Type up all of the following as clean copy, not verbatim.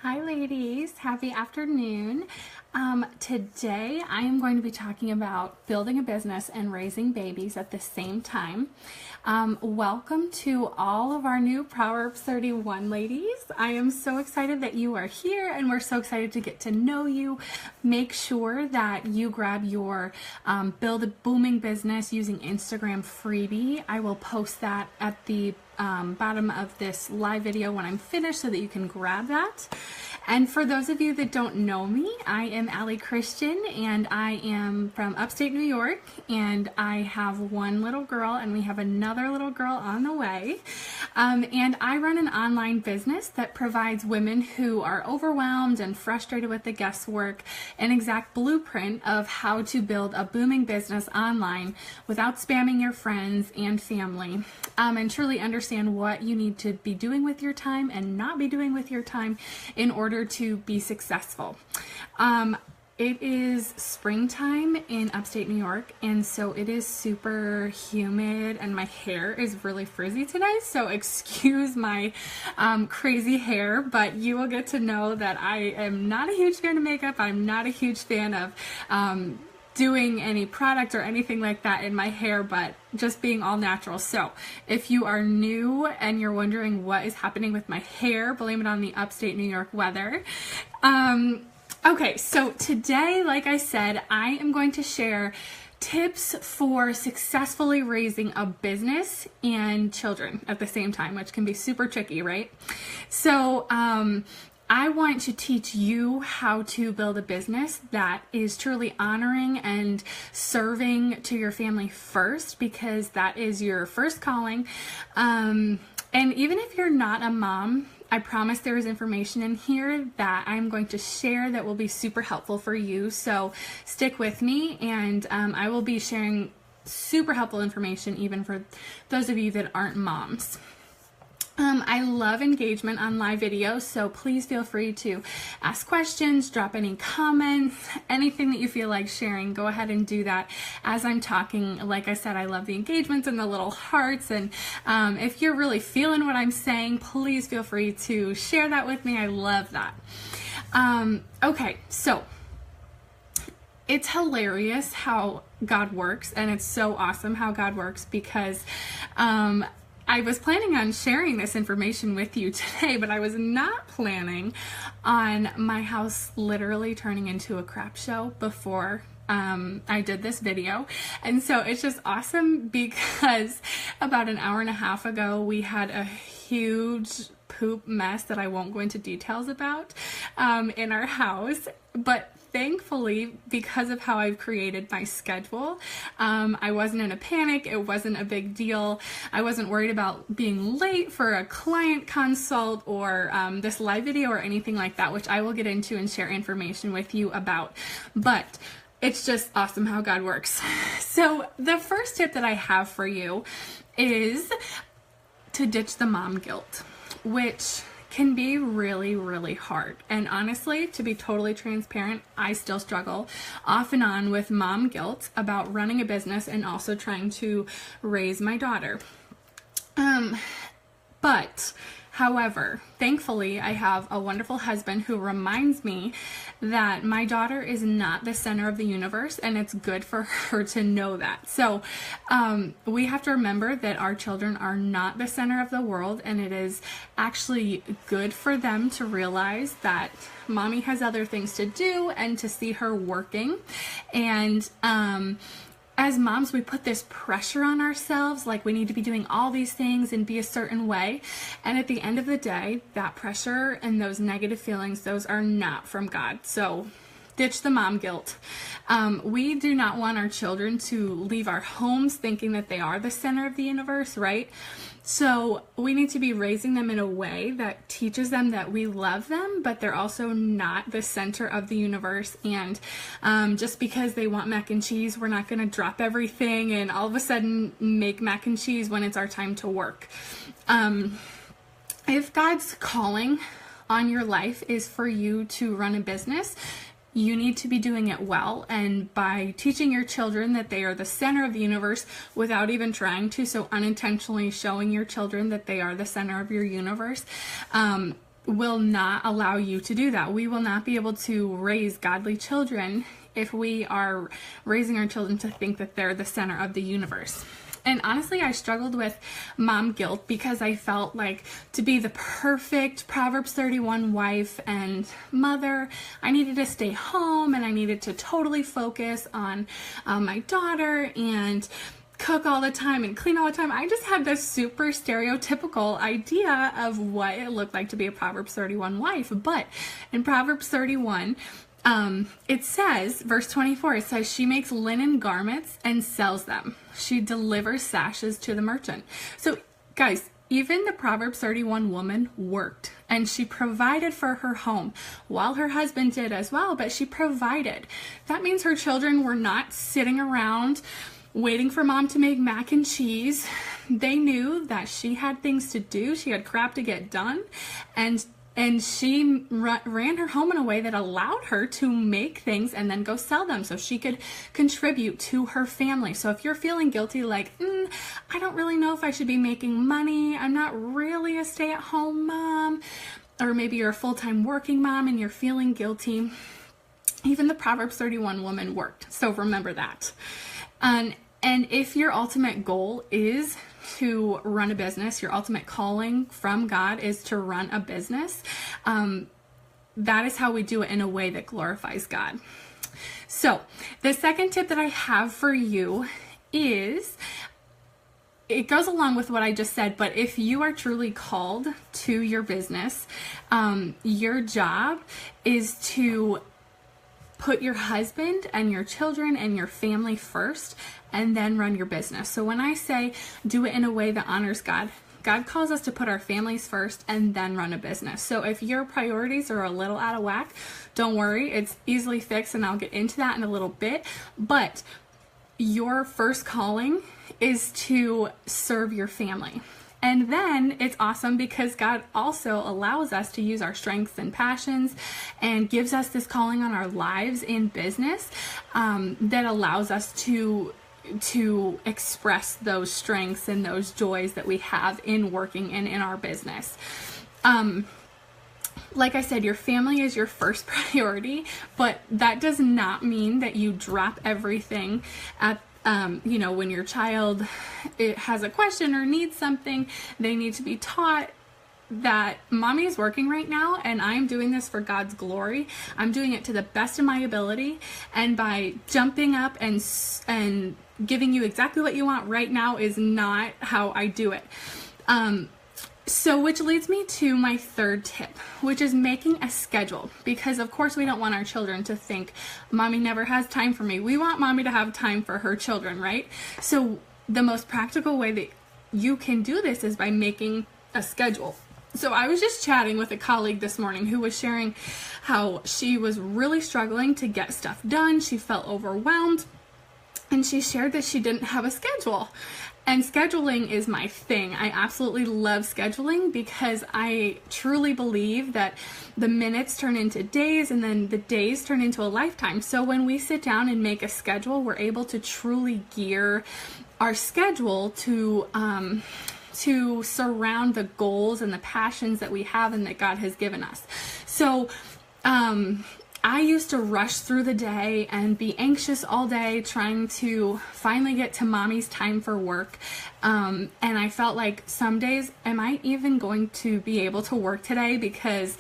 Hi ladies, happy afternoon. Today I am going to be talking about building a business and raising babies at the same time. Welcome to all of our new Proverbs 31 ladies. I am so excited that you are here and we're so excited to get to know you. Make sure that you grab your Build a Booming Business using Instagram freebie. I will post that at the bottom of this live video when I'm finished so that you can grab that. And for those of you that don't know me, I am Allie Christian and I am from upstate New York, and I have one little girl and we have another little girl on the way. And I run an online business that provides women who are overwhelmed and frustrated with the guesswork an exact blueprint of how to build a booming business online without spamming your friends and family, and truly understand what you need to be doing with your time and not be doing with your time in order to be successful. It is springtime in upstate New York, and so it is super humid and my hair is really frizzy today, so excuse my crazy hair, but you will get to know that I am not a huge fan of makeup. I'm not a huge fan of doing any product or anything like that in my hair, but just being all natural. So if you are new and you're wondering what is happening with my hair, blame it on the upstate New York weather. Okay, so today, like I said, I am going to share tips for successfully raising a business and children at the same time, which can be super tricky, right? So I want to teach you how to build a business that is truly honoring and serving to your family first, because that is your first calling. And even if you're not a mom, I promise there is information in here that I'm going to share that will be super helpful for you. So stick with me, and I will be sharing super helpful information even for those of you that aren't moms. I love engagement on live videos, so please feel free to ask questions, drop any comments, anything that you feel like sharing. Go ahead and do that as I'm talking. Like I said, I love the engagements and the little hearts, and if you're really feeling what I'm saying, please feel free to share that with me. I love that. Okay, so it's hilarious how God works, and it's so awesome how God works, because I was planning on sharing this information with you today, but I was not planning on my house literally turning into a crap show before I did this video. And so it's just awesome because about an hour and a half ago, we had a huge poop mess that I won't go into details about in our house. But thankfully, because of how I've created my schedule, I wasn't in a panic. It wasn't a big deal. I wasn't worried about being late for a client consult or this live video or anything like that, which I will get into and share information with you about. But it's just awesome how God works. So the first tip that I have for you is to ditch the mom guilt, which can be really, really hard. And honestly, to be totally transparent, I still struggle off and on with mom guilt about running a business and also trying to raise my daughter. However, thankfully, I have a wonderful husband who reminds me that my daughter is not the center of the universe, and it's good for her to know that. So we have to remember that our children are not the center of the world, and it is actually good for them to realize that mommy has other things to do and to see her working. And as moms, we put this pressure on ourselves, like we need to be doing all these things and be a certain way. And at the end of the day, that pressure and those negative feelings, those are not from God. So ditch the mom guilt. We do not want our children to leave our homes thinking that they are the center of the universe, right? So we need to be raising them in a way that teaches them that we love them, but they're also not the center of the universe. And just because they want mac and cheese, we're not going to drop everything and all of a sudden make mac and cheese when it's our time to work. If God's calling on your life is for you to run a business, you need to be doing it well, and by teaching your children that they are the center of the universe without even trying to, so unintentionally showing your children that they are the center of your universe, will not allow you to do that. We will not be able to raise godly children if we are raising our children to think that they're the center of the universe. And honestly, I struggled with mom guilt because I felt like to be the perfect Proverbs 31 wife and mother, I needed to stay home and I needed to totally focus on my daughter and cook all the time and clean all the time. I just had this super stereotypical idea of what it looked like to be a Proverbs 31 wife. But in Proverbs 31, it says, verse 24, it says, she makes linen garments and sells them. She delivers sashes to the merchant. So guys, even the Proverbs 31 woman worked and she provided for her home while her husband did as well, but she provided. That means her children were not sitting around waiting for mom to make mac and cheese. They knew that she had things to do. She had crap to get done. And she ran her home in a way that allowed her to make things and then go sell them so she could contribute to her family. So if you're feeling guilty, like, I don't really know if I should be making money, I'm not really a stay-at-home mom, or maybe you're a full-time working mom and you're feeling guilty, even the Proverbs 31 woman worked. So remember that. And if your ultimate goal is to run a business, your ultimate calling from God is to run a business, that is how we do it in a way that glorifies God. So the second tip that I have for you is, it goes along with what I just said, but if you are truly called to your business, your job is to put your husband and your children and your family first and then run your business. So when I say do it in a way that honors God, God calls us to put our families first and then run a business. So if your priorities are a little out of whack, don't worry, it's easily fixed and I'll get into that in a little bit. But your first calling is to serve your family. And then it's awesome because God also allows us to use our strengths and passions and gives us this calling on our lives in business that allows us to express those strengths and those joys that we have in working and in our business. Like I said, your family is your first priority, but that does not mean that you drop everything at when your child has a question or needs something, they need to be taught that mommy is working right now and I'm doing this for God's glory. I'm doing it to the best of my ability, and by jumping up and giving you exactly what you want right now is not how I do it. So which leads me to my third tip, which is making a schedule, because of course we don't want our children to think mommy never has time for me. We want mommy to have time for her children, right? So the most practical way that you can do this is by making a schedule. So I was just chatting with a colleague this morning who was sharing how she was really struggling to get stuff done. She felt overwhelmed and she shared that she didn't have a schedule. And scheduling is my thing. I absolutely love scheduling because I truly believe that the minutes turn into days and then the days turn into a lifetime. So when we sit down and make a schedule, we're able to truly gear our schedule to surround the goals and the passions that we have and that God has given us. So, I used to rush through the day and be anxious all day trying to finally get to mommy's time for work. And I felt like some days, am I even going to be able to work today because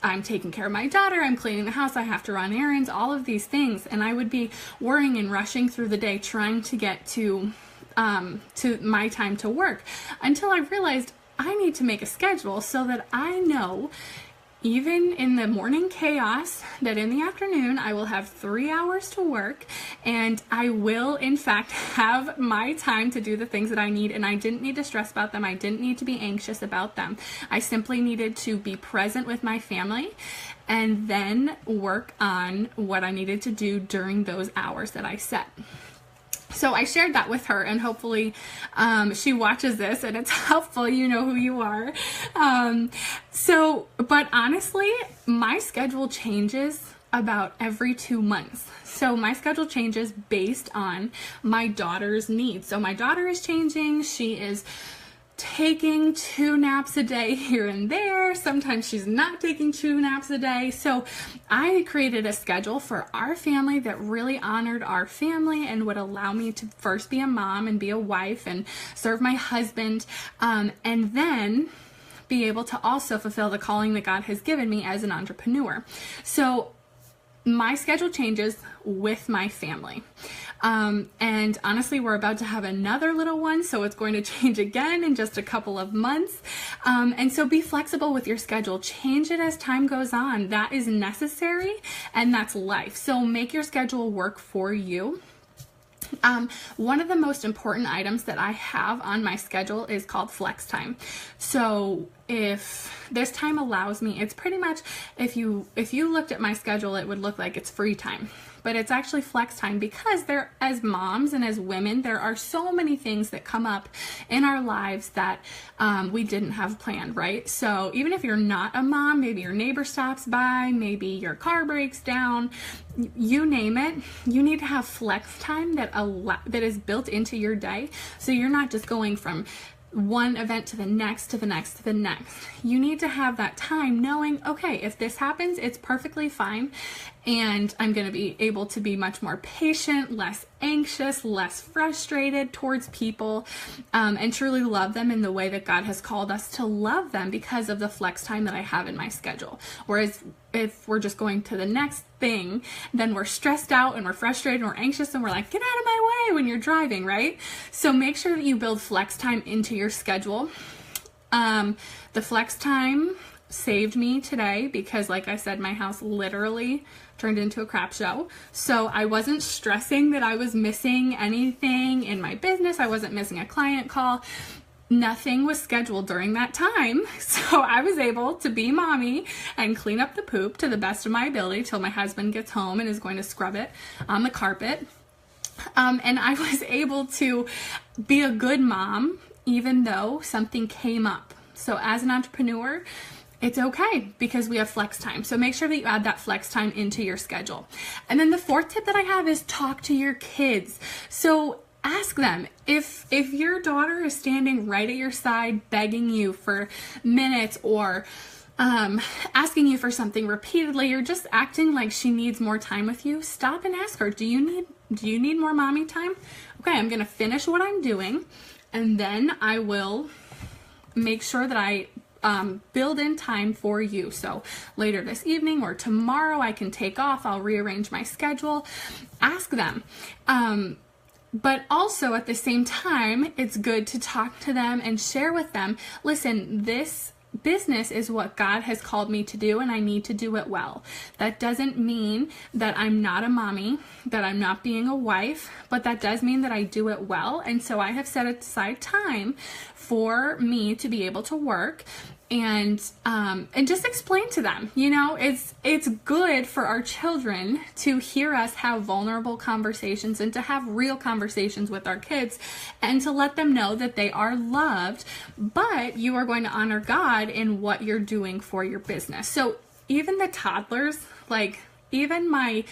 I'm taking care of my daughter, I'm cleaning the house, I have to run errands, all of these things. And I would be worrying and rushing through the day trying to get to my time to work, until I realized I need to make a schedule so that I know, even in the morning chaos, that in the afternoon I will have 3 hours to work and I will in fact have my time to do the things that I need, and I didn't need to stress about them. I didn't need to be anxious about them. I simply needed to be present with my family and then work on what I needed to do during those hours that I set. So I shared that with her, and hopefully she watches this and it's helpful. You know who you are. But honestly, my schedule changes about every 2 months. So my schedule changes based on my daughter's needs. So my daughter is changing. She is taking 2 naps a day here and there. Sometimes she's not taking 2 naps a day. So I created a schedule for our family that really honored our family and would allow me to first be a mom and be a wife and serve my husband, and then be able to also fulfill the calling that God has given me as an entrepreneur. So my schedule changes with my family. And honestly, we're about to have another little one, so it's going to change again in just a couple of months. And so be flexible with your schedule. Change it as time goes on. That is necessary, and that's life. So make your schedule work for you. One of the most important items that I have on my schedule is called flex time. So if this time allows me, it's pretty much, if you looked at my schedule, it would look like it's free time, but it's actually flex time, because there, as moms and as women, there are so many things that come up in our lives that we didn't have planned, right? So even if you're not a mom, maybe your neighbor stops by, maybe your car breaks down, you name it, you need to have flex time that is built into your day, so you're not just going from one event to the next, to the next, to the next. You need to have that time knowing, okay, if this happens, it's perfectly fine, and I'm going to be able to be much more patient, less anxious, less frustrated towards people, and truly love them in the way that God has called us to love them because of the flex time that I have in my schedule. Whereas if we're just going to the next thing, then we're stressed out and we're frustrated and we're anxious and we're like, get out of my way when you're driving, right? So make sure that you build flex time into your schedule. The flex time saved me today because, like I said, my house literally turned into a crap show. So I wasn't stressing that I was missing anything in my business. I wasn't missing a client call. Nothing was scheduled during that time. So I was able to be mommy and clean up the poop to the best of my ability till my husband gets home and is going to scrub it on the carpet. And I was able to be a good mom even though something came up. So as an entrepreneur, it's okay because we have flex time. So make sure that you add that flex time into your schedule. And then the fourth tip that I have is talk to your kids. So ask them if your daughter is standing right at your side begging you for minutes, or asking you for something repeatedly, or just acting like she needs more time with you, stop and ask her, do you need more mommy time? Okay, I'm going to finish what I'm doing, and then I will make sure that I build in time for you. So later this evening or tomorrow I can take off. I'll rearrange my schedule. Ask them. But also at the same time, it's good to talk to them and share with them, listen, this business is what God has called me to do, and I need to do it well. That doesn't mean that I'm not a mommy, that I'm not being a wife, but that does mean that I do it well. And so I have set aside time for me to be able to work and just explain to them, it's good for our children to hear us have vulnerable conversations and to have real conversations with our kids, and to let them know that they are loved, but you are going to honor God in what you're doing for your business. So even the toddlers, like even my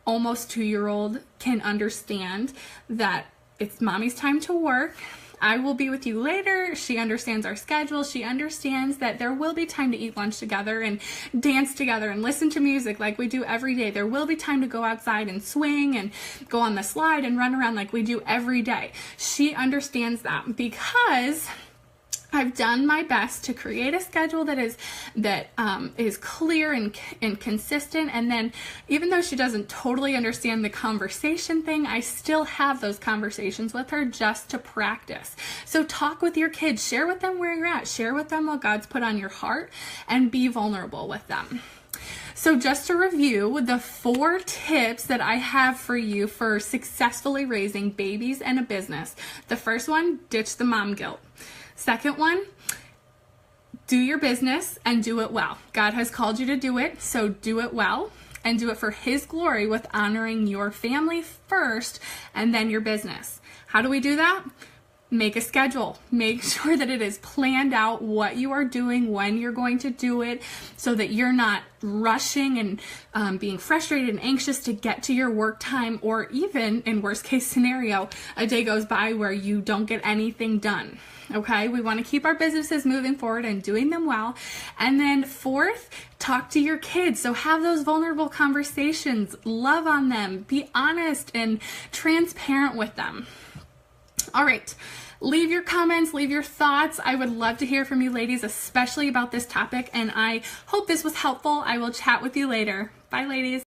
almost 2-year-old, can understand that it's mommy's time to work. I will be with you later. She understands our schedule. She understands that there will be time to eat lunch together and dance together and listen to music like we do every day. There will be time to go outside and swing and go on the slide and run around like we do every day. She understands that because I've done my best to create a schedule that is clear and consistent. And then even though she doesn't totally understand the conversation thing, I still have those conversations with her just to practice. So talk with your kids, share with them where you're at, share with them what God's put on your heart, and be vulnerable with them. So just to review the 4 tips that I have for you for successfully raising babies and a business. The first one, ditch the mom guilt. Second one, do your business and do it well. God has called you to do it, so do it well and do it for His glory with honoring your family first and then your business. How do we do that? make a schedule. Make sure that it is planned out what you are doing, when you're going to do it, so that you're not rushing and being frustrated and anxious to get to your work time, or even, in worst case scenario, a day goes by where you don't get anything done. Okay, we want to keep our businesses moving forward and doing them well. And then fourth, talk to your kids. So have those vulnerable conversations, love on them, be honest and transparent with them. All right, leave your comments, leave your thoughts. I would love to hear from you ladies, especially about this topic. And I hope this was helpful. I will chat with you later. Bye, ladies.